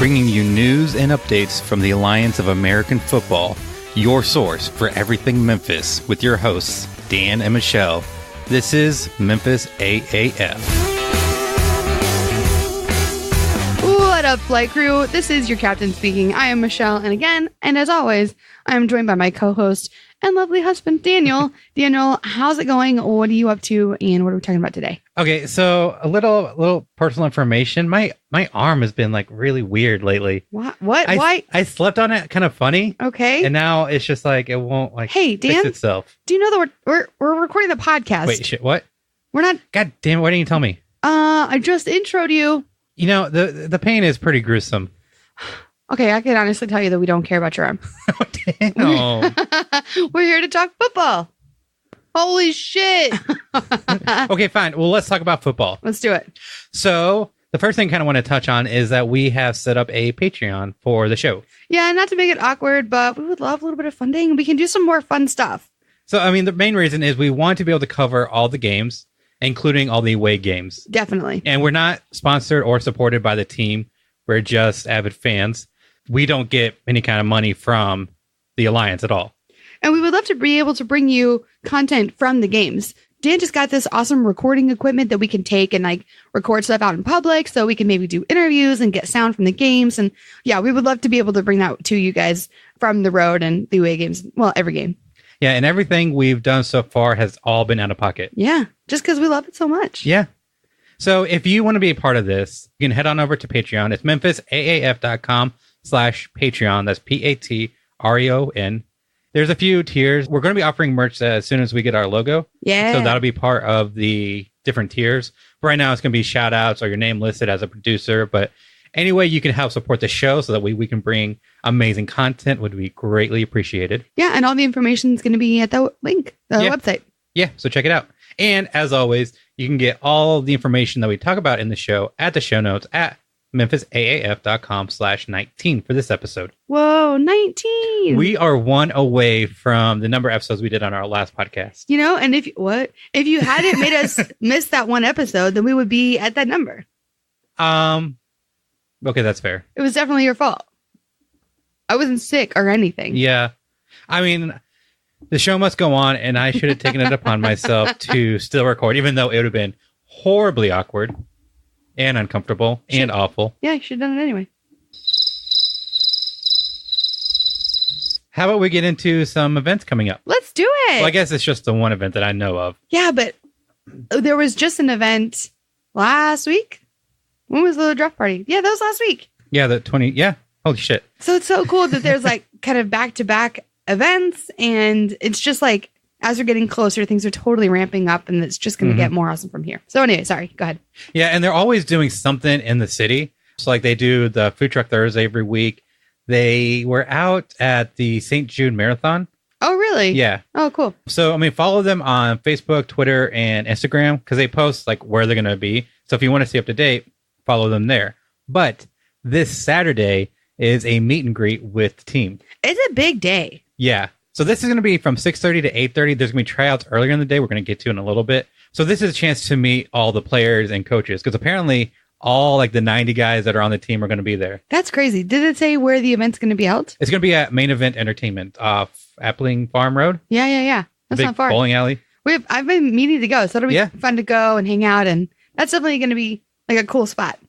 bringing you news and updates from the Alliance of American Football, your source for everything Memphis, with your hosts, Dan and Michelle. This is Memphis AAF. What up, flight crew? This is your captain speaking. I am Michelle, and again, and as always, I am joined by my co-host and lovely husband, Daniel. Daniel, how's it going? What are you up to, and what are we talking about today? Okay, so a little personal information. My arm has been like really weird lately. What? Why? I slept on it, kind of funny. Okay. And now it's just like it won't like Hey, Dan, fix itself. do you know that we're recording the podcast? Wait, shit, what? We're not. God damn it! Why didn't you tell me? I just introed you. You know the pain is pretty gruesome. Okay, I can honestly tell you that we don't care about your arm. No. We're here to talk football. Holy shit. Okay, fine. Well, let's talk about football. Let's do it. So the first thing I kind of want to touch on is that we have set up a Patreon for the show. Yeah, not to make it awkward, but we would love a little bit of funding. We can do some more fun stuff. So, I mean, the main reason is we want to be able to cover all the games, including all the away games. Definitely. And we're not sponsored or supported by the team. We're just avid fans. We don't get any kind of money from the Alliance at all. And we would love to be able to bring you content from the games. Dan just got this awesome recording equipment that we can take and like record stuff out in public, so we can maybe do interviews and get sound from the games. And yeah, we would love to be able to bring that to you guys from the road and the away games. Well, every game. Yeah, and everything we've done so far has all been out of pocket. Yeah, just because we love it so much. Yeah. So if you want to be a part of this, you can head on over to Patreon. It's memphisaaf.com/Patreon. That's Patreon. There's a few tiers. We're going to be offering merch as soon as we get our logo. Yeah. So that'll be part of the different tiers. But right now, it's going to be shout outs or your name listed as a producer. But any way you can help support the show so that we can bring amazing content would be greatly appreciated. Yeah. And all the information is going to be at the link, the website. Yeah. So check it out. And as always, you can get all the information that we talk about in the show at the show notes at memphisaaf.com/19 for this episode. Whoa, 19. We are one away from the number of episodes we did on our last podcast. You know, and if you hadn't made us miss that one episode, then we would be at that number. Okay, that's fair. It was definitely your fault. I wasn't sick or anything. Yeah. I mean, the show must go on, and I should have taken it upon myself to still record, even though it would have been horribly awkward and uncomfortable and awful. Yeah, you should have done it anyway. How about we get into some events coming up? Let's do it. Well, I guess it's just the one event that I know of. Yeah, but there was just an event last week. When was the draft party? Yeah, that was last week. Yeah, the 20. Yeah. Holy shit. So it's so cool that there's like kind of back-to-back events, and it's just like as we're getting closer, things are totally ramping up, and it's just going to get more awesome from here. So anyway, sorry, go ahead. Yeah, and they're always doing something in the city. So like they do the Food Truck Thursday every week. They were out at the St. Jude Marathon. Oh, really? Yeah. Oh, cool. So, I mean, follow them on Facebook, Twitter, and Instagram because they post like where they're going to be. So if you want to stay up to date, follow them there. But this Saturday is a meet and greet with the team. It's a big day. Yeah. So this is going to be from 6:30 to 8:30. There's going to be tryouts earlier in the day. We're going to get to in a little bit. So this is a chance to meet all the players and coaches because apparently all like the 90 guys that are on the team are going to be there. That's crazy. Did it say where the event's going to be held? It's going to be at Main Event Entertainment off Appling Farm Road. Yeah. That's big not far. Bowling alley. I've been meaning to go, so it'll be fun to go and hang out, and that's definitely going to be like a cool spot.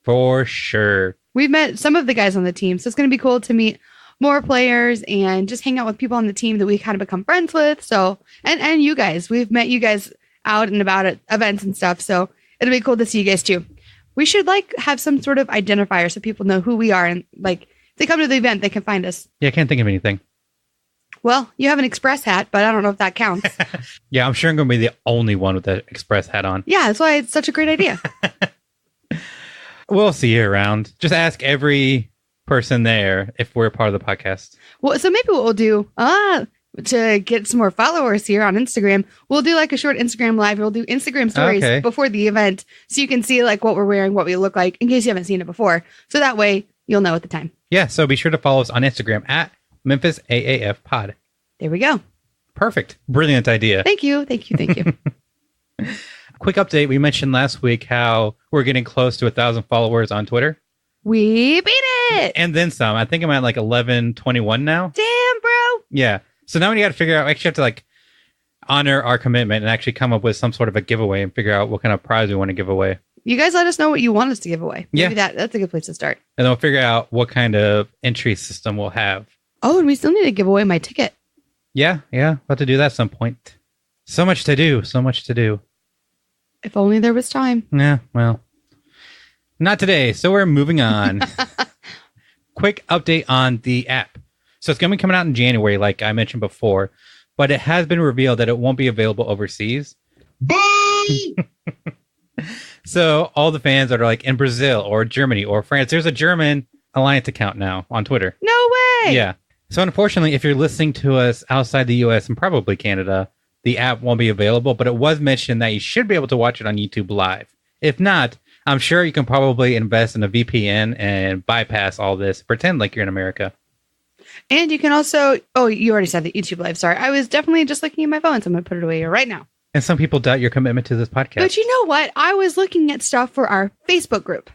For sure. We've met some of the guys on the team, so it's going to be cool to meet more players and just hang out with people on the team that we kind of become friends with. So, and you guys, we've met you guys out and about at events and stuff. So it'll be cool to see you guys too. We should like have some sort of identifier so people know who we are. And like, if they come to the event, they can find us. Yeah, I can't think of anything. Well, you have an Express hat, but I don't know if that counts. Yeah, I'm sure I'm going to be the only one with the Express hat on. Yeah, that's why it's such a great idea. We'll see you around. Just ask every person there if we're part of the podcast. Well, so maybe what we'll do to get some more followers here on Instagram, we'll do like a short Instagram live. We'll do Instagram stories before the event so you can see like what we're wearing, what we look like in case you haven't seen it before. So that way you'll know at the time. Yeah, so be sure to follow us on Instagram at Memphis AAF Pod. There we go. Perfect. Brilliant idea. Thank you. Quick update. We mentioned last week how we're getting close to 1,000 followers on Twitter. We beat it. And then some. I think I'm at like 11:21 now. Damn, bro. Yeah. So now we got to figure out, we actually have to like honor our commitment and actually come up with some sort of a giveaway and figure out what kind of prize we want to give away. You guys let us know what you want us to give away. Maybe Yeah. that's a good place to start. And then we'll figure out what kind of entry system we'll have. Oh, and we still need to give away my ticket. Yeah. We'll have to do that at some point. So much to do. If only there was time. Yeah, well, not today. So we're moving on. Quick update on the app. So it's going to be coming out in January, like I mentioned before, but it has been revealed that it won't be available overseas. So all the fans that are like in Brazil or Germany or France, there's a German Alliance account now on Twitter. No way. Yeah. So unfortunately, if you're listening to us outside the US and probably Canada, the app won't be available, but it was mentioned that you should be able to watch it on YouTube Live. If not, I'm sure you can probably invest in a VPN and bypass all this, pretend like you're in America. And you can also, you already said the YouTube Live. Sorry. I was definitely just looking at my phone, so I'm going to put it away right now. And some people doubt your commitment to this podcast. But you know what? I was looking at stuff for our Facebook group.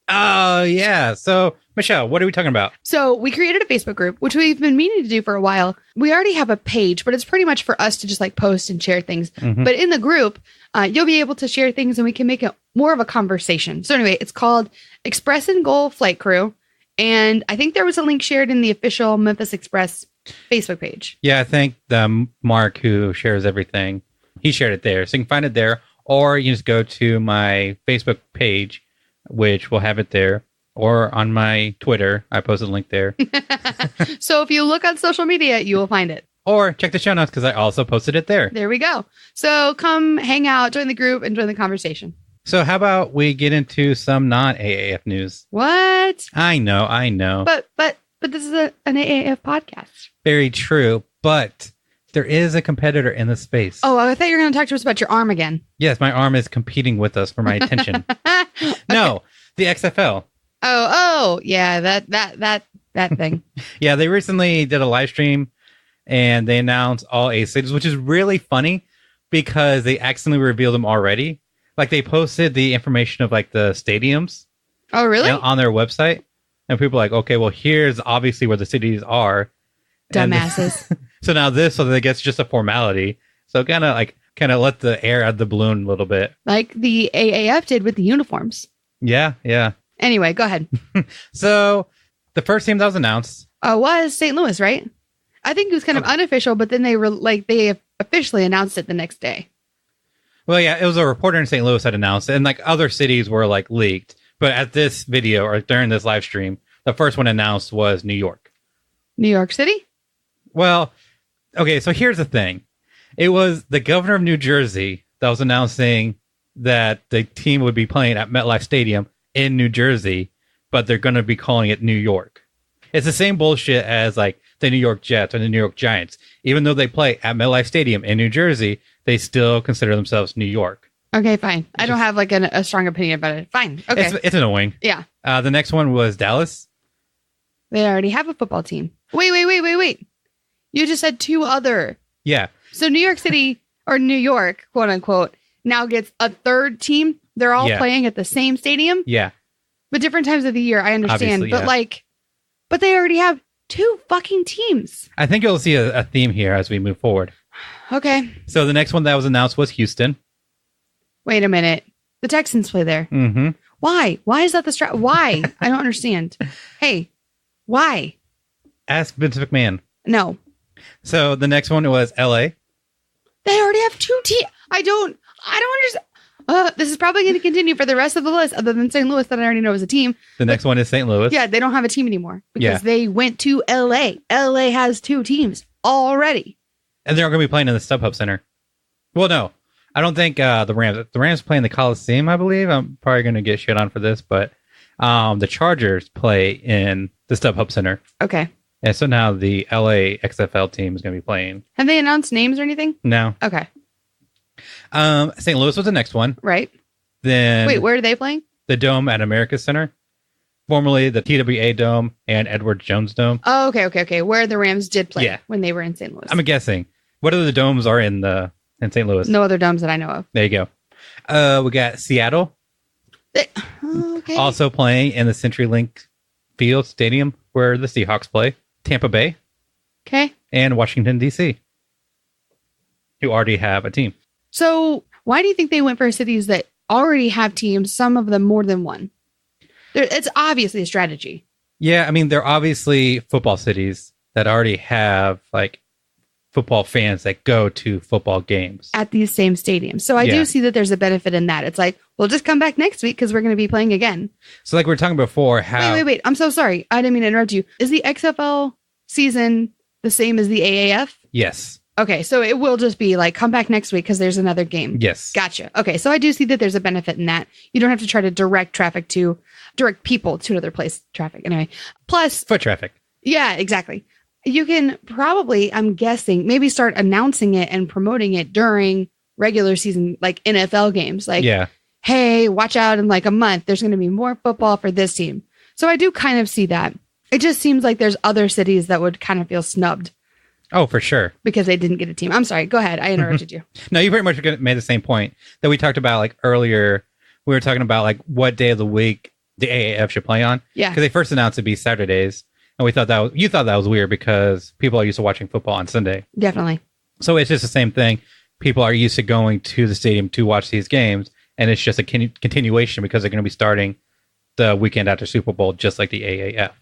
Oh, yeah. So, Michelle, what are we talking about? So we created a Facebook group, which we've been meaning to do for a while. We already have a page, but it's pretty much for us to just like post and share things. Mhm. But in the group, you'll be able to share things and we can make it more of a conversation. So anyway, it's called Express and Goal Flight Crew. And I think there was a link shared in the official Memphis Express Facebook page. Yeah, I think Mark, who shares everything, he shared it there. So you can find it there, or you just go to my Facebook page, which will have it there, or on my Twitter. I posted a link there. So if you look on social media, you will find it. Or check the show notes because I also posted it there. There we go. So come hang out, join the group, and join the conversation. So how about we get into some non-AAF news? What? I know. But this is an AAF podcast. Very true, but there is a competitor in the space. Oh, I thought you were going to talk to us about your arm again. Yes, my arm is competing with us for my attention. Okay. No, the XFL. Oh, yeah, that thing. Yeah, they recently did a live stream and they announced all 8 cities, which is really funny because they accidentally revealed them already. Like they posted the information of like the stadiums. Oh, really? On their website. And people are like, okay, well, here's obviously where the cities are. Dumbasses. So now this, so I guess just a formality. So kind of let the air out of the balloon a little bit. Like the AAF did with the uniforms. Yeah. Anyway, go ahead. So the first team that was announced. Was St. Louis, right? I think it was kind of unofficial, but then they officially announced it the next day. Well, yeah, it was a reporter in St. Louis that announced it, and like other cities were like leaked. But at this video or during this live stream, the first one announced was New York. New York City? Well, okay, so here's the thing. It was the governor of New Jersey that was announcing that the team would be playing at MetLife Stadium in New Jersey, but they're going to be calling it New York. It's the same bullshit as like the New York Jets or the New York Giants. Even though they play at MetLife Stadium in New Jersey, they still consider themselves New York. Okay, fine. I don't have like a strong opinion about it. Fine. Okay. It's annoying. Yeah. The next one was Dallas. They already have a football team. Wait. You just said 2 other. Yeah. So New York City or New York, quote unquote, now gets a 3rd team. They're all playing at the same stadium. Yeah. But different times of the year. I understand. Obviously, but but they already have 2 fucking teams. I think you'll see a theme here as we move forward. Okay. So the next one that was announced was Houston. Wait a minute. The Texans play there. Mm-hmm. Why? Why is that the why? I don't understand. Hey, why? Ask Vince McMahon. No. So the next one was LA. They already have 2 teams. I don't understand. This is probably going to continue for the rest of the list, other than St. Louis that I already know is a team. The next one is St. Louis. Yeah, they don't have a team anymore because they went to LA. LA has 2 teams already. And they're going to be playing in the Stubhub Center. Well, no. I don't think the Rams play in the Coliseum, I believe. I'm probably going to get shit on for this, but the Chargers play in the Stubhub Center. Okay. And so now the LA XFL team is going to be playing. Have they announced names or anything? No. Okay. St. Louis was the next one. Right. Then wait, where are they playing? The Dome at America Center, formerly the TWA Dome and Edward Jones Dome. Oh, okay. Where the Rams did play when they were in St. Louis. I'm guessing. What other domes are in St. Louis? No other domes that I know of. There you go. We got Seattle. Okay. Also playing in the CenturyLink Field Stadium where the Seahawks play, Tampa Bay, Okay. and Washington, D.C., who already have a team. So why do you think they went for cities that already have teams, some of them more than one? It's obviously a strategy. Yeah, I mean, they're obviously football cities that already have like football fans that go to football games At these same stadiums. So I do see that there's a benefit in that. It's like, we'll just come back next week because we're going to be playing again. So like we were talking before, how... Wait. I'm so sorry. I didn't mean to interrupt you. Is the XFL season the same as the AAF? Yes. Okay, so it will just be like, come back next week because there's another game. Yes. Gotcha. Okay, so I do see that there's a benefit in that. You don't have to try to direct people to another place. Traffic, anyway. Plus... Foot traffic. Yeah, exactly. You can probably, I'm guessing, maybe start announcing it and promoting it during regular season, like NFL games. Like, hey, watch out in like a month. There's going to be more football for this team. So I do kind of see that. It just seems like there's other cities that would kind of feel snubbed. Oh, for sure. Because they didn't get a team. I'm sorry. Go ahead. I interrupted you. No, you pretty much made the same point that we talked about like earlier. We were talking about like what day of the week the AAF should play on. Yeah. Because they first announced it'd be Saturdays. And we thought you thought that was weird because people are used to watching football on Sunday. Definitely. So it's just the same thing. People are used to going to the stadium to watch these games. And it's just a continuation because they're going to be starting the weekend after Super Bowl, just like the AAF.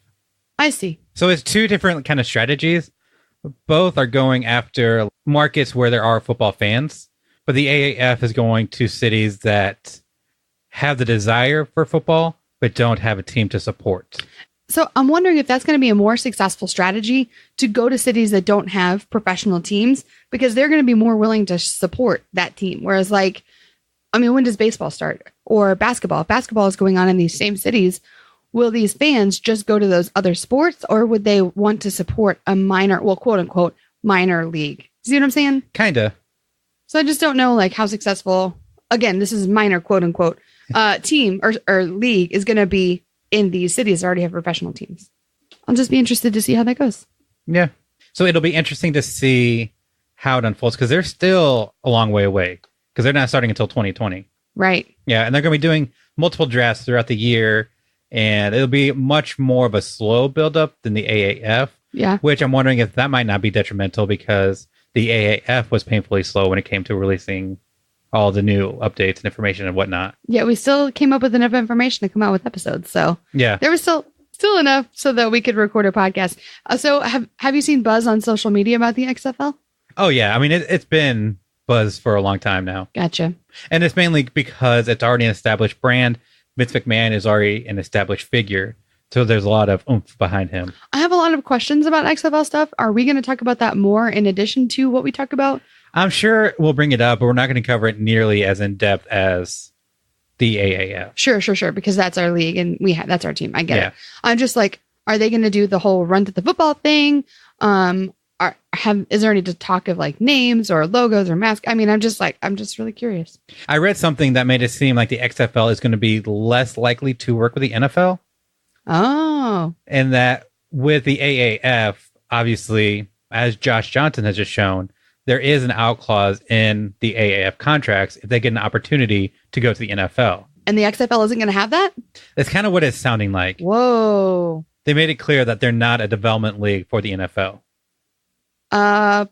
I see. So it's two different kind of strategies. Both are going after markets where there are football fans. But the AAF is going to cities that have the desire for football, but don't have a team to support. So I'm wondering if that's going to be a more successful strategy to go to cities that don't have professional teams, because they're going to be more willing to support that team. Whereas like, I mean, when does baseball start or basketball? If basketball is going on in these same cities. Will these fans just go to those other sports, or would they want to support a minor, well, quote unquote, minor league? See what I'm saying? Kinda. So I just don't know like how successful, again, this is minor, quote unquote, team or league is going to be in these cities that already have professional teams. I'll just be interested to see how that goes. Yeah. So it'll be interesting to see how it unfolds because they're still a long way away because they're not starting until 2020. Right. Yeah. And they're going to be doing multiple drafts throughout the year. And it'll be much more of a slow buildup than the AAF. Yeah. Which I'm wondering if that might not be detrimental because the AAF was painfully slow when it came to releasing all the new updates and information and whatnot. Yeah, we still came up with enough information to come out with episodes. So yeah, there was still enough so that we could record a podcast. So have you seen buzz on social media about the XFL? Oh, yeah. I mean, it's been buzz for a long time now. Gotcha. And it's mainly because it's already an established brand. Vince McMahon is already an established figure. So there's a lot of oomph behind him. I have a lot of questions about XFL stuff. Are we going to talk about that more in addition to what we talk about? I'm sure we'll bring it up, but we're not going to cover it nearly as in depth as the AAF. Sure. Because that's our league and that's our team. I get it. I'm just like, are they going to do the whole run to the football thing? Is there any talk of like names or logos or masks? I mean, I'm just really curious. I read something that made it seem like the XFL is going to be less likely to work with the NFL. Oh. And that with the AAF, obviously, as Josh Johnson has just shown, there is an out clause in the AAF contracts if they get an opportunity to go to the NFL. And the XFL isn't going to have that? That's kind of what it's sounding like. Whoa. They made it clear that they're not a development league for the NFL.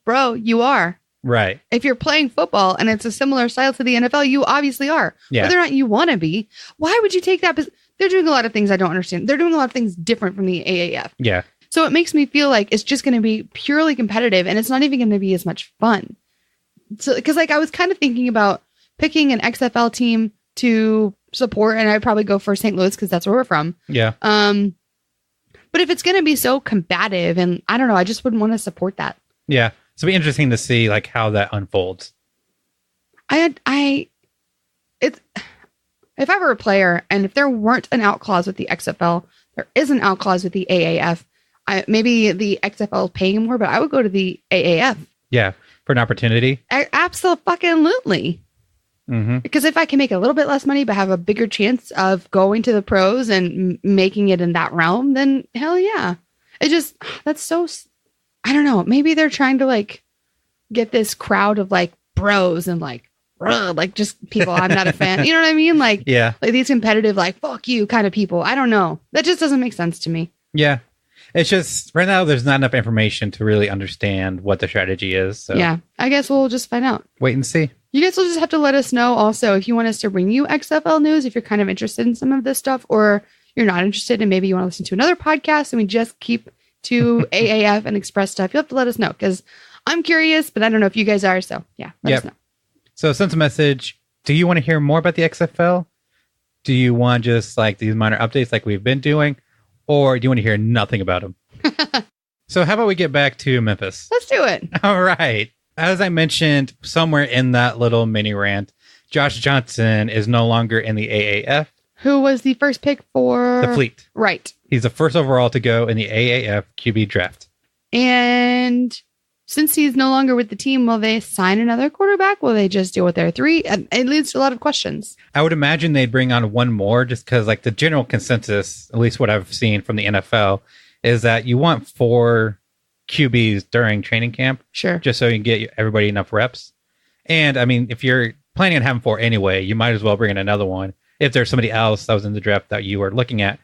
Bro, you are. Right. If you're playing football and it's a similar style to the NFL, you obviously are. Yeah. Whether or not you want to be, why would you take that? They're doing a lot of things I don't understand. They're doing a lot of things different from the AAF. Yeah. So it makes me feel like it's just going to be purely competitive and it's not even going to be as much fun. So, because like I was kind of thinking about picking an XFL team to support, and I'd probably go for St. Louis because that's where we're from. Yeah. But if it's going to be so combative, and I don't know, I just wouldn't want to support that. Yeah. So it'll be interesting to see like how that unfolds. If I were a player and if there weren't an out clause with the XFL, there is an out clause with the AAF. Maybe the XFL is paying more, but I would go to the AAF. Yeah. For an opportunity. Absolutely. Mm-hmm. Because if I can make a little bit less money, but have a bigger chance of going to the pros and making it in that realm, then hell yeah. That's so, I don't know. Maybe they're trying to like get this crowd of like bros and like like just people I'm not a fan. You know what I mean? Like, Yeah. like these competitive, like, fuck you kind of people. I don't know. That just doesn't make sense to me. Yeah. It's just right now there's not enough information to really understand what the strategy is. So Yeah. I guess we'll just find out. wait and see. You guys will just have to let us know also if you want us to bring you XFL news, if you're kind of interested in some of this stuff, or you're not interested and maybe you want to listen to another podcast and we just keep to AAF and Express stuff. You'll have to let us know because I'm curious, but I don't know if you guys are. So yeah, let us know. So send us a message. Do you want to hear more about the XFL? Do you want just like these minor updates like we've been doing? Or do you want to hear nothing about them? So how about we get back to Memphis? Let's do it. All right. As I mentioned somewhere in that little mini rant, Josh Johnson is no longer in the AAF. Who was the first pick for The Fleet. Right. He's the first overall to go in the AAF QB draft. And since he's no longer with the team, will they sign another quarterback? Will they just deal with their three? It leads to a lot of questions. I would imagine they'd bring on one more just because like the general consensus, at least what I've seen from the NFL, is that you want 4 QBs during training camp. Sure. Just so you can get everybody enough reps. And I mean, if you're planning on having 4 anyway, you might as well bring in another one. If there's somebody else that was in the draft that you were looking at,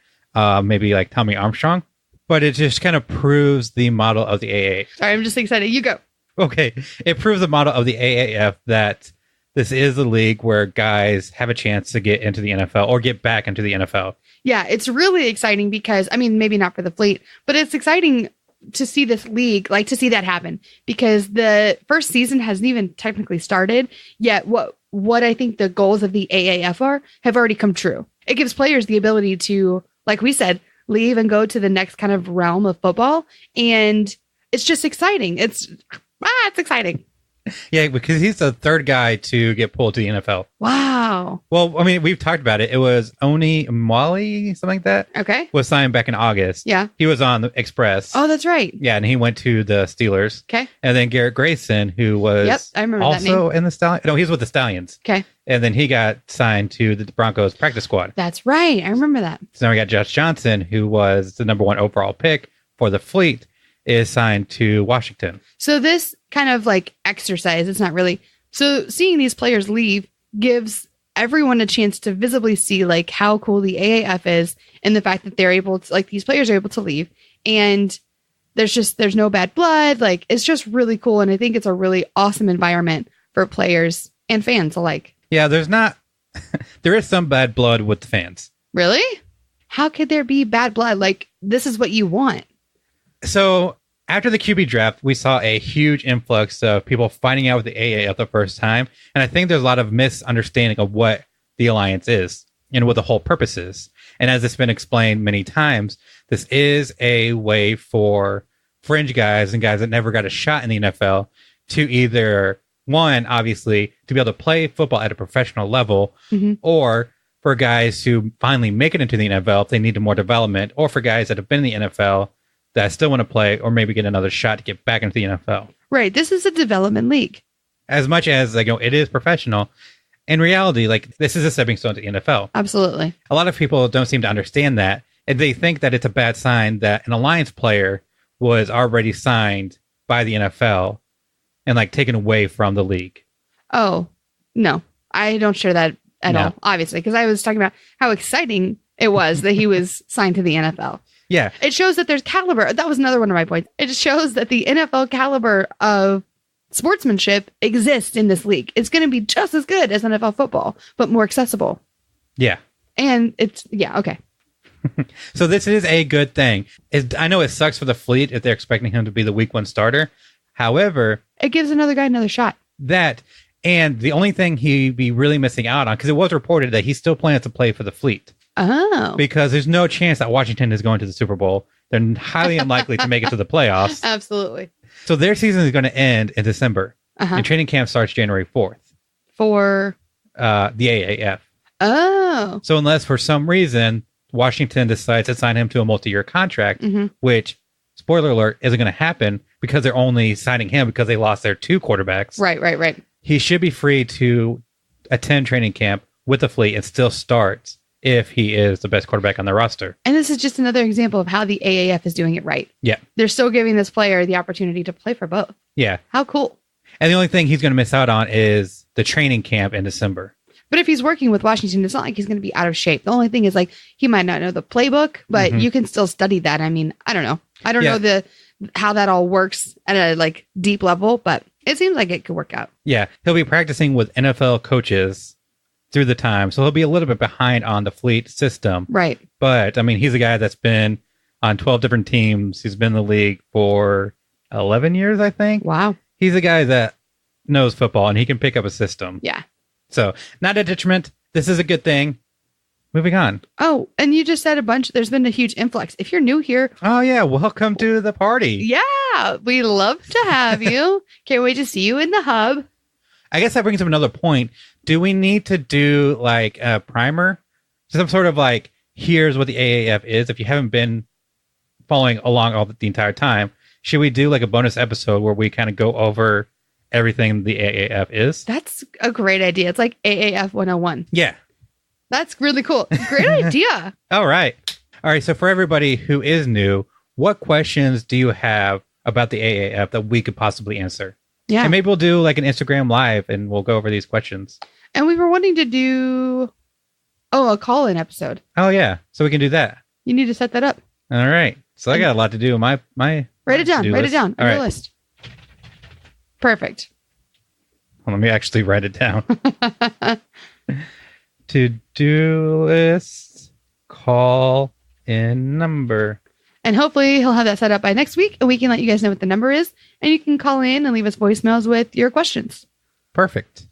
maybe like Tommy Armstrong. But it just kind of proves the model of the AAF. Sorry, I'm just excited. You go. Okay. It proves the model of the AAF that this is a league where guys have a chance to get into the NFL or get back into the NFL. Yeah, it's really exciting because, I mean, maybe not for the Fleet, but it's exciting to see this league, like to see that happen because the first season hasn't even technically started yet. What I think the goals of the AAF have already come true. It gives players the ability to, like we said, leave and go to the next kind of realm of football. And it's just exciting. It's exciting. Yeah, because he's the third guy to get pulled to the NFL. Wow. Well, I mean, we've talked about it. It was Oni Mwali, something like that. Okay. Was signed back in August. Yeah. He was on the Express. Oh, that's right. Yeah, and he went to the Steelers. Okay. And then Garrett Grayson, who was I remember that also name. in the Stallions. No, he's with the Stallions. Okay. And then he got signed to the Broncos practice squad. That's right. I remember that. So now we got Josh Johnson, who was the number 1 overall pick for the Fleet, is signed to Washington. So this kind of like exercise, it's not really. So seeing these players leave gives everyone a chance to visibly see like how cool the AAF is and the fact that they're able to, like these players are able to leave and there's no bad blood. Like it's just really cool. And I think it's a really awesome environment for players and fans alike. Yeah, there is some bad blood with the fans. Really? How could there be bad blood? Like this is what you want. So after the QB draft, we saw a huge influx of people finding out with the AAF the first time. And I think there's a lot of misunderstanding of what the alliance is and what the whole purpose is. And as it's been explained many times, this is a way for fringe guys and guys that never got a shot in the NFL to either, one, obviously, to be able to play football at a professional level, or for guys who finally make it into the NFL if they need more development, or for guys that have been in the NFL that still want to play or maybe get another shot to get back into the NFL. Right. This is a development league. As much as like, it is professional, in reality, like this is a stepping stone to the NFL. Absolutely. A lot of people don't seem to understand that. And they think that it's a bad sign that an Alliance player was already signed by the NFL and like taken away from the league. Oh, no, I don't share that at all, obviously, because I was talking about how exciting it was that he was signed to the NFL. Yeah. It shows that there's caliber. That was another one of my points. It shows that the NFL caliber of sportsmanship exists in this league. It's going to be just as good as NFL football, but more accessible. Yeah. And it's, okay. So this is a good thing. I know it sucks for the Fleet if they're expecting him to be the week 1 starter. However, it gives another guy another shot. And the only thing he'd be really missing out on, because it was reported that he still plans to play for the Fleet. Oh. Because there's no chance that Washington is going to the Super Bowl. They're highly unlikely to make it to the playoffs. Absolutely. So their season is going to end in December. And training camp starts January 4th. For? The AAF. Oh. So unless for some reason Washington decides to sign him to a multi-year contract, which, spoiler alert, isn't going to happen because they're only signing him because they lost their 2 quarterbacks. Right. He should be free to attend training camp with the Fleet and still start if he is the best quarterback on the roster. And this is just another example of how the AAF is doing it right. Yeah. They're still giving this player the opportunity to play for both. Yeah. How cool. And the only thing he's going to miss out on is the training camp in December. But if he's working with Washington, it's not like he's going to be out of shape. The only thing is like he might not know the playbook, but you can still study that. I mean, I don't know. I don't know how that all works at a like deep level, but it seems like it could work out. Yeah, he'll be practicing with NFL coaches through the time, so he'll be a little bit behind on the fleet system. Right. But I mean, he's a guy that's been on 12 different teams. He's been in the league for 11 years, I think. Wow. He's a guy that knows football and he can pick up a system. Yeah. So not a detriment. This is a good thing. Moving on. Oh, and you just said a bunch. There's been a huge influx. If you're new here. Oh, yeah. Welcome to the party. Yeah. We love to have you. Can't wait to see you in the hub. I guess that brings up another point. Do we need to do like a primer? Some sort of like, here's what the AAF is. If you haven't been following along all the entire time, should we do like a bonus episode where we kind of go over everything the AAF is? That's a great idea. It's like AAF 101. Yeah. That's really cool. Great idea. All right. So for everybody who is new, what questions do you have about the AAF that we could possibly answer? Yeah. And maybe we'll do like an Instagram live and we'll go over these questions. And we were wanting to do, a call-in episode. Oh, yeah. So we can do that. You need to set that up. All right. So I got a lot to do in my Write it down. Write it down on All your right. list. Perfect. Well, let me actually write it down. To-do list, call in number. And hopefully he'll have that set up by next week, and we can let you guys know what the number is, and you can call in and leave us voicemails with your questions. Perfect.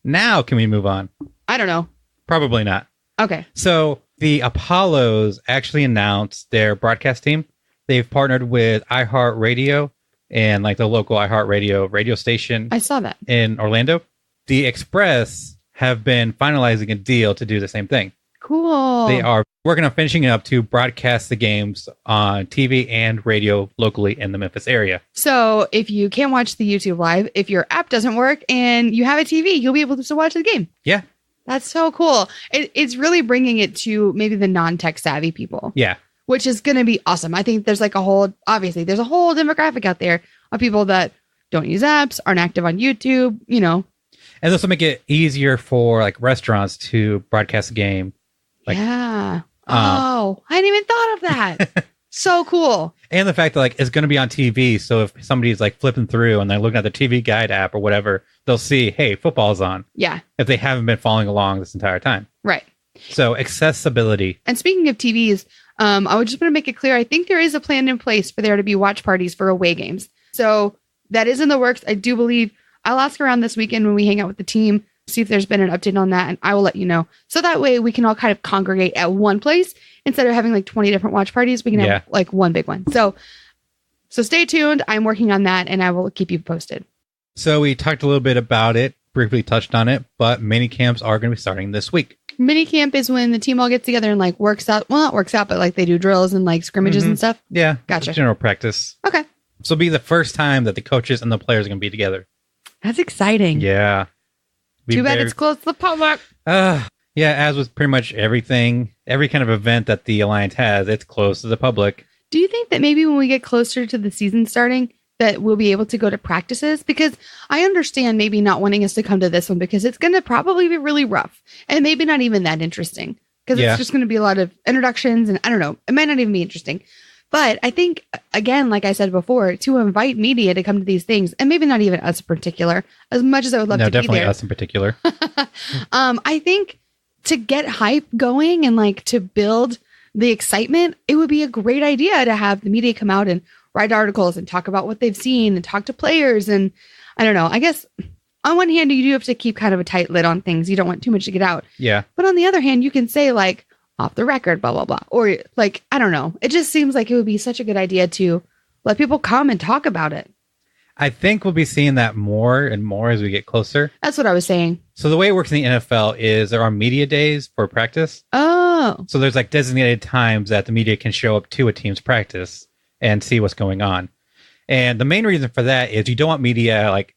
Now can we move on? I don't know. Probably not. Okay. So the Apollos actually announced their broadcast team. They've partnered with iHeartRadio and like the local iHeartRadio radio station. I saw that. In Orlando. The Express have been finalizing a deal to do the same thing. Cool. They are working on finishing up to broadcast the games on TV and radio locally in the Memphis area. So if you can't watch the YouTube live, if your app doesn't work and you have a TV, you'll be able to still watch the game. Yeah. That's so cool. It's really bringing it to maybe the non-tech savvy people. Yeah. Which is going to be awesome. I think there's there's a whole demographic out there of people that don't use apps, aren't active on YouTube, And this will make it easier for like restaurants to broadcast a game. Yeah. I hadn't even thought of that. So cool. And the fact that like it's going to be on TV. So if somebody's like flipping through and they're looking at the TV guide app or whatever, they'll see, hey, football's on. Yeah. If they haven't been following along this entire time. Right. So accessibility. And speaking of TVs, I would just want to make it clear. I think there is a plan in place for there to be watch parties for away games. So that is in the works. I do believe I'll ask around this weekend when we hang out with the team, see if there's been an update on that, and I will let you know. So that way we can all kind of congregate at one place instead of having like 20 different watch parties. We can have like one big one. So stay tuned. I'm working on that and I will keep you posted. So we talked a little bit about it, briefly touched on it, but mini camps are going to be starting this week. Minicamp is when the team all gets together and like works out. Well, not works out, but like they do drills and like scrimmages and stuff. Yeah. Gotcha. General practice. Okay. So it'll be the first time that the coaches and the players are going to be together. That's exciting. Yeah. Too bad it's close to the public. Yeah, as with pretty much everything, every kind of event that the Alliance has, it's closed to the public. Do you think that maybe when we get closer to the season starting, that we'll be able to go to practices? Because I understand maybe not wanting us to come to this one because it's going to probably be really rough and maybe not even that interesting because it's just going to be a lot of introductions and I don't know, it might not even be interesting. But I think, again, like I said before, to invite media to come to these things, and maybe not even us in particular, as much as I would love to be there. No, definitely us in particular. I think to get hype going and like to build the excitement, it would be a great idea to have the media come out and write articles and talk about what they've seen and talk to players. And I don't know, I guess on one hand, you do have to keep kind of a tight lid on things. You don't want too much to get out. Yeah. But on the other hand, you can say like, off the record, blah, blah, blah. Or like, I don't know. It just seems like it would be such a good idea to let people come and talk about it. I think we'll be seeing that more and more as we get closer. That's what I was saying. So the way it works in the NFL is there are media days for practice. Oh. So there's like designated times that the media can show up to a team's practice and see what's going on. And the main reason for that is you don't want media like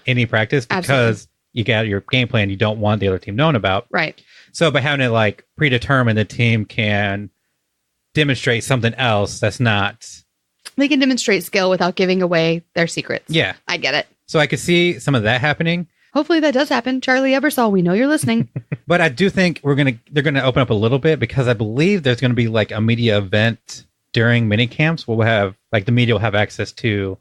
any practice because you got your game plan you don't want the other team knowing about. Right. So by having it like predetermined, the team can demonstrate something else that's not. They can demonstrate skill without giving away their secrets. Yeah. I get it. So I could see some of that happening. Hopefully that does happen. Charlie Ebersol, we know you're listening. But I do think they're gonna open up a little bit because I believe there's gonna be like a media event during minicamps. We'll have like the media will have access to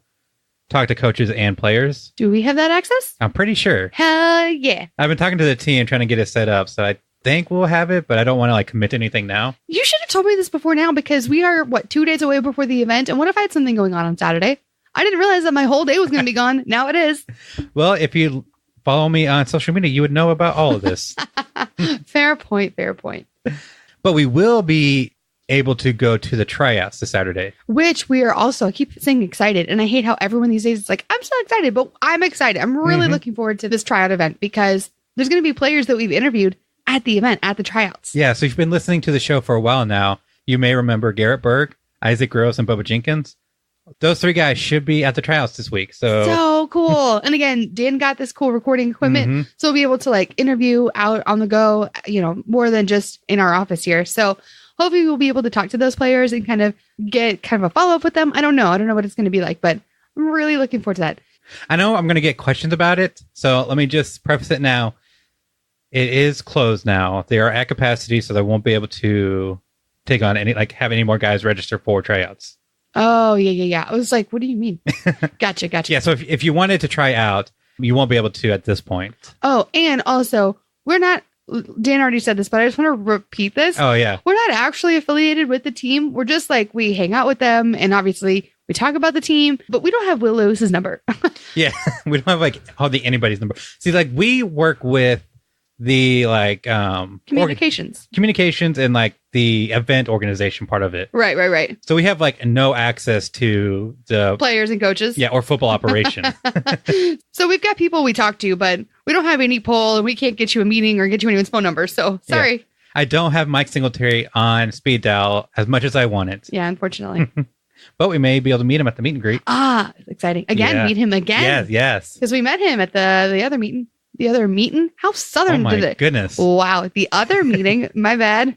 talk to coaches and players. Do we have that access? I'm pretty sure. Hell yeah. I've been talking to the team trying to get it set up, so I think we'll have it, but I don't want to like commit to anything now. You should have told me this before now because we are 2 days away before the event. And what if I had something going on Saturday? I didn't realize that my whole day was going to be gone. Now it is. Well, if you follow me on social media, you would know about all of this. Fair point. Fair point. But we will be able to go to the tryouts this Saturday. Which we are also, I keep saying excited. And I hate how everyone these days is like, I'm so excited, but I'm excited. I'm really looking forward to this tryout event because there's going to be players that we've interviewed at the event, at the tryouts. Yeah, so if you've been listening to the show for a while now, you may remember Garrett Berg, Isaac Gross, and Bubba Jenkins. Those 3 guys should be at the tryouts this week. So cool. And again, Dan got this cool recording equipment. So we'll be able to like interview out on the go, more than just in our office here. So hopefully we'll be able to talk to those players and kind of get kind of a follow-up with them. I don't know what it's going to be like, but I'm really looking forward to that. I know I'm going to get questions about it. So let me just preface it now. It is closed now. They are at capacity, so they won't be able to take on have any more guys register for tryouts. Oh, yeah. I was like, what do you mean? Gotcha. Yeah, so if you wanted to try out, you won't be able to at this point. Oh, and also, we're not, Dan already said this, but I just want to repeat this. Oh, yeah. We're not actually affiliated with the team. We're just like, we hang out with them, and obviously, we talk about the team, but we don't have Will Lewis's number. Yeah, we don't have hardly anybody's number. See, we work with the communications and the event organization part of it. Right. So we have no access to the players and coaches. Yeah, or football operation. So we've got people we talk to, but we don't have any poll and we can't get you a meeting or get you anyone's phone number. So sorry. Yeah. I don't have Mike Singletary on speed dial as much as I want it. Yeah, unfortunately. But we may be able to meet him at the meet and greet. Exciting. Again, meet him again. Yes. Because we met him at the other meeting. The other meeting? How southern did it? Oh my goodness. Wow. The other meeting. My bad.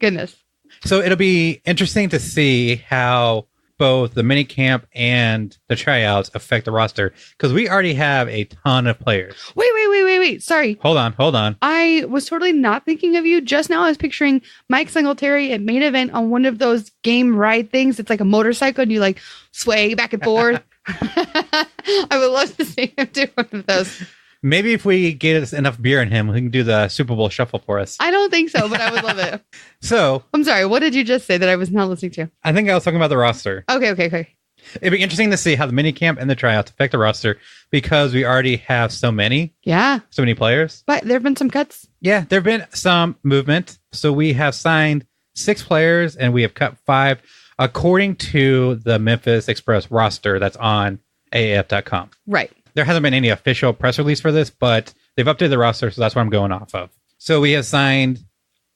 Goodness. So it'll be interesting to see how both the minicamp and the tryouts affect the roster. Because we already have a ton of players. Wait. Sorry. Hold on. I was totally not thinking of you. Just now I was picturing Mike Singletary at main event on one of those game ride things. It's like a motorcycle and you sway back and forth. I would love to see him do one of those. Maybe if we get us enough beer in him, he can do the Super Bowl shuffle for us. I don't think so, but I would love it. So, I'm sorry. What did you just say that I was not listening to? I think I was talking about the roster. Okay. It'd be interesting to see how the minicamp and the tryouts affect the roster because we already have so many. Yeah. So many players. But there have been some cuts. Yeah, there have been some movement. So we have signed 6 players and we have cut 5 according to the Memphis Express roster that's on AAF.com. Right. There hasn't been any official press release for this, but they've updated the roster, so that's what I'm going off of. So we have signed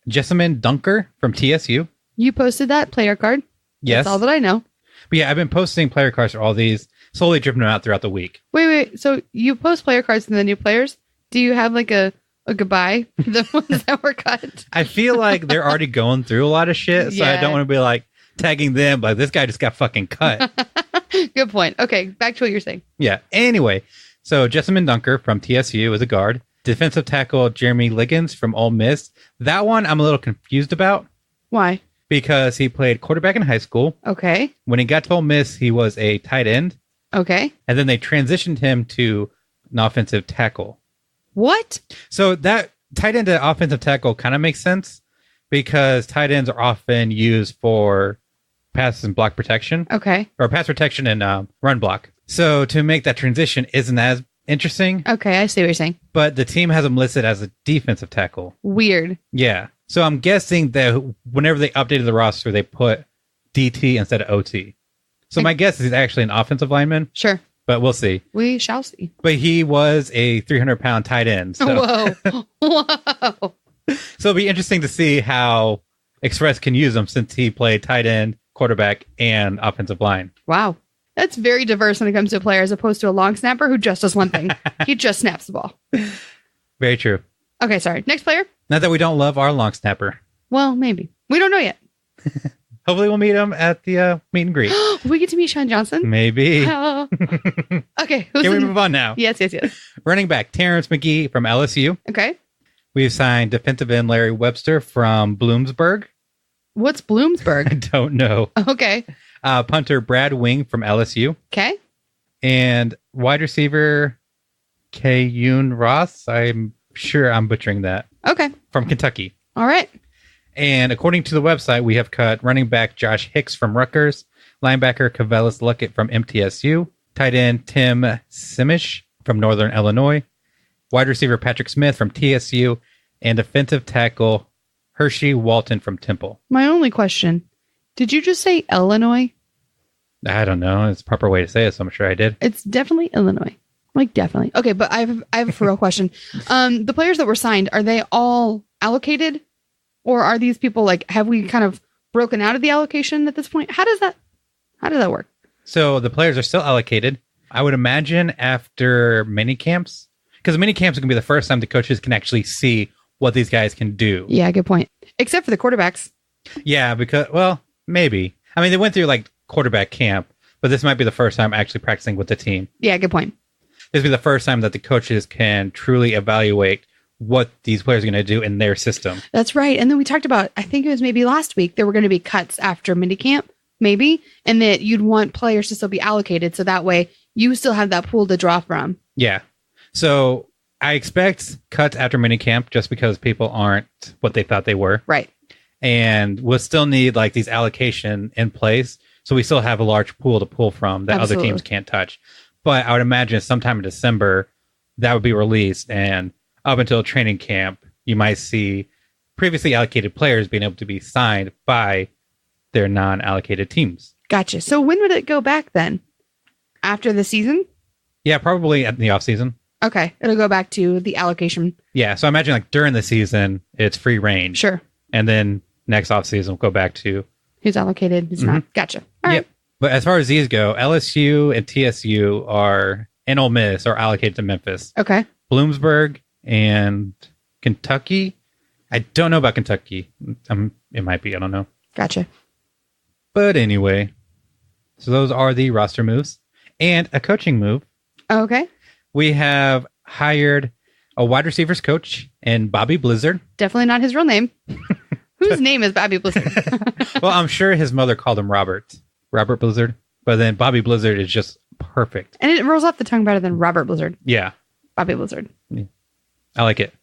Jessamine Dunker from TSU. You posted that player card. Yes. That's all that I know. But yeah, I've been posting player cards for all these, slowly dripping them out throughout the week. Wait. So you post player cards to the new players? Do you have a goodbye for the ones that were cut? I feel like they're already going through a lot of shit, so I don't want to be tagging them, this guy just got fucking cut. Good point. Okay, back to what you're saying. Yeah. Anyway, so Jessamine Dunker from TSU is a guard. Defensive tackle Jeremy Liggins from Ole Miss. That one I'm a little confused about. Why? Because he played quarterback in high school. Okay. When he got to Ole Miss, he was a tight end. Okay. And then they transitioned him to an offensive tackle. What? So that tight end to offensive tackle kind of makes sense because tight ends are often used for pass and block protection. Okay. Or pass protection and run block. So to make that transition isn't as interesting. Okay, I see what you're saying. But the team has him listed as a defensive tackle. Weird. Yeah. So I'm guessing that whenever they updated the roster, they put DT instead of OT. So my guess is he's actually an offensive lineman. Sure. But we'll see. We shall see. But he was a 300-pound tight end. So. Whoa. So it'll be interesting to see how Express can use him since he played tight end, quarterback, and offensive line. Wow. That's very diverse when it comes to a player as opposed to a long snapper who just does one thing. He just snaps the ball. Very true. Okay, sorry. Next player. Not that we don't love our long snapper. Well, maybe. We don't know yet. Hopefully we'll meet him at the meet and greet. We get to meet Sean Johnson? Maybe. Okay. Can we move on now? Yes. Running back Terrence McGee from LSU. Okay. We've signed defensive end Larry Webster from Bloomsburg. What's I Bloomsburg? don't know. Okay. Punter Brad Wing from LSU. Okay. And wide receiver Kayun Ross. I'm sure I'm butchering that. Okay. From Kentucky. All right. And according to the website, we have cut running back Josh Hicks from Rutgers, linebacker Cavellis Luckett from MTSU, tight end Tim Simish from Northern Illinois, wide receiver Patrick Smith from TSU, and defensive tackle Hershey Walton from Temple. My only question, did you just say Illinois? I don't know. It's the proper way to say it, so I'm sure I did. It's definitely Illinois. Like, definitely. Okay, but I have a real question. The players that were signed, are they all allocated? Or are these people, like, have we kind of broken out of the allocation at this point? How does that work? So the players are still allocated. I would imagine after minicamps, because minicamps are going to be the first time the coaches can actually see what these guys can do. Yeah, good point. Except for the quarterbacks. Yeah, because, well, maybe. I mean, they went through, like, quarterback camp, but this might be the first time actually practicing with the team. Yeah, good point. This will be the first time that the coaches can truly evaluate what these players are going to do in their system. That's right. And then we talked about, I think it was maybe last week, there were going to be cuts after minicamp, maybe, and that you'd want players to still be allocated. So that way you still have that pool to draw from. Yeah. So I expect cuts after minicamp just because people aren't what they thought they were. Right. And we'll still need like these allocation in place. So we still have a large pool to pull from that Absolutely. other teams can't touch. But I would imagine sometime in December that would be released, and up until training camp, you might see previously allocated players being able to be signed by their non-allocated teams. Gotcha. So when would it go back then? After the season? Yeah, probably at the offseason. Okay. It'll go back to the allocation. Yeah, so I imagine like during the season, it's free range. Sure. And then next offseason, we'll go back to Who's allocated, who's not. Gotcha. All right. But as far as these go, LSU and TSU and Ole Miss are allocated to Memphis. Okay. Bloomsburg and Kentucky. I don't know about Kentucky. It might be. I don't know. Gotcha. But anyway, so those are the roster moves. And a coaching move. Okay. We have hired a wide receivers coach in Bobby Blizzard. Definitely not his real name. Whose name is Bobby Blizzard? Well, I'm sure his mother called him Robert Blizzard. But then Bobby Blizzard is just perfect. And it rolls off the tongue better than Robert Blizzard. Yeah. Bobby Blizzard. Yeah. I like it.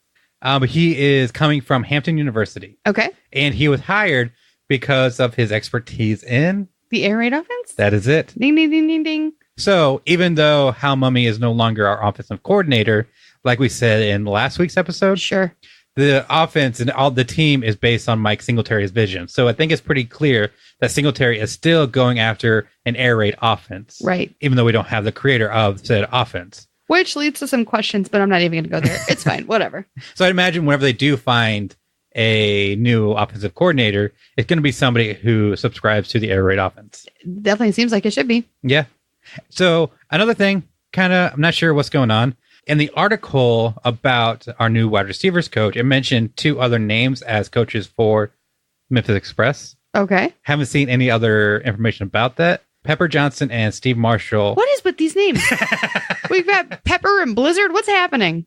But he is coming from Hampton University. Okay. And he was hired because of his expertise in The air raid offense? that is it. Ding, ding, ding, ding, ding. So even though Hal Mummy is no longer our offensive coordinator, like we said in last week's episode, Sure. the offense and all the team is based on Mike Singletary's vision. So I think it's pretty clear that Singletary is still going after an air raid offense. Right. Even though we don't have the creator of said offense. Which leads to some questions, but I'm not even going to go there. It's fine. Whatever. So I'd imagine whenever they do find a new offensive coordinator, it's going to be somebody who subscribes to the air raid offense. Definitely seems like it should be. Yeah. So another thing, I'm not sure what's going on. In the article about our new wide receivers coach, it mentioned 2 other names as coaches for Memphis Express. Okay. Haven't seen any other information about that. Pepper Johnson and Steve Marshall. What is with these names? We've got Pepper and Blizzard. What's happening?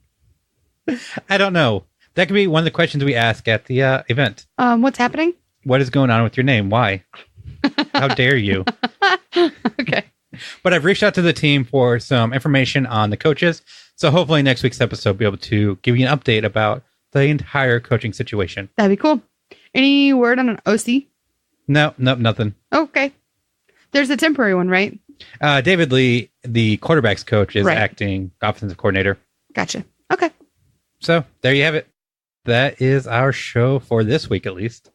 I don't know. That could be one of the questions we ask at the event. What's happening? What is going on with your name? Why? How dare you? Okay. But I've reached out to the team for some information on the coaches. So hopefully next week's episode, I'll be able to give you an update about the entire coaching situation. That'd be cool. Any word on an OC? No, nothing. Okay. There's a temporary one, right? David Lee, the quarterback's coach, is Right. acting offensive coordinator. Gotcha. Okay. So there you have it. That is our show for this week, at least.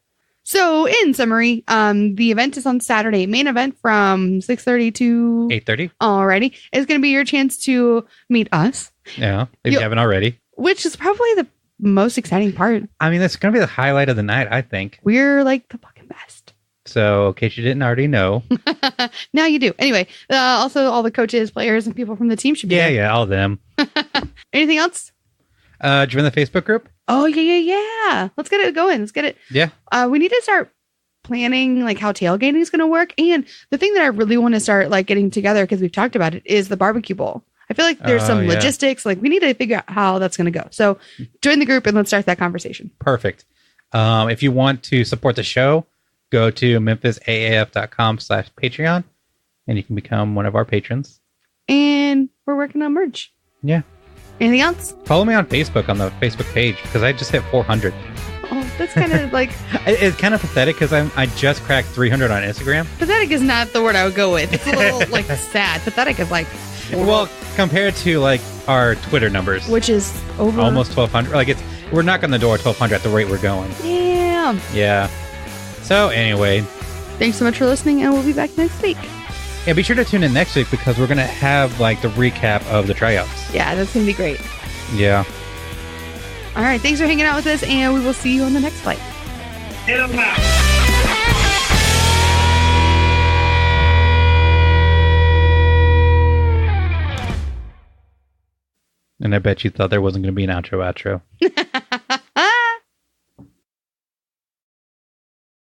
So in summary, the event is on Saturday. Main event from 6:30 to 8:30. Alrighty. It's going to be your chance to meet us, Yeah, if you haven't already. which is probably the most exciting part. I mean, that's going to be the highlight of the night, I think. We're like the fucking best. So in case you didn't already know. Now you do. Anyway, also all the coaches, players, and people from the team should be there. Yeah, all of them. Anything else? Join the Facebook group? Oh, yeah. Let's get it going. Let's get it. Yeah. We need to start planning like how tailgating is going to work. And the thing that I really want to start like getting together, because we've talked about it, is the barbecue bowl. I feel like there's some logistics. Like we need to figure out how that's going to go. So join the group and let's start that conversation. Perfect. If you want to support the show, go to memphisaaf.com/Patreon and you can become one of our patrons. And we're working on merch. Yeah. Anything else? Follow me on Facebook on the Facebook page because I just hit 400. Oh, that's kind of like... It's kind of pathetic because I just cracked 300 on Instagram. Pathetic is not the word I would go with. It's a little like sad. Pathetic is like... Well, compared to like our Twitter numbers. Which is over... Almost 1,200. Like we're knocking on the door at 1,200 at the rate we're going. Damn. Yeah. So anyway. Thanks so much for listening and we'll be back next week. Yeah, be sure to tune in next week because we're going to have like the recap of the tryouts. Yeah, that's going to be great. Yeah. All right. Thanks for hanging out with us and we will see you on the next flight. Hit 'em out. And I bet you thought there wasn't going to be an outro.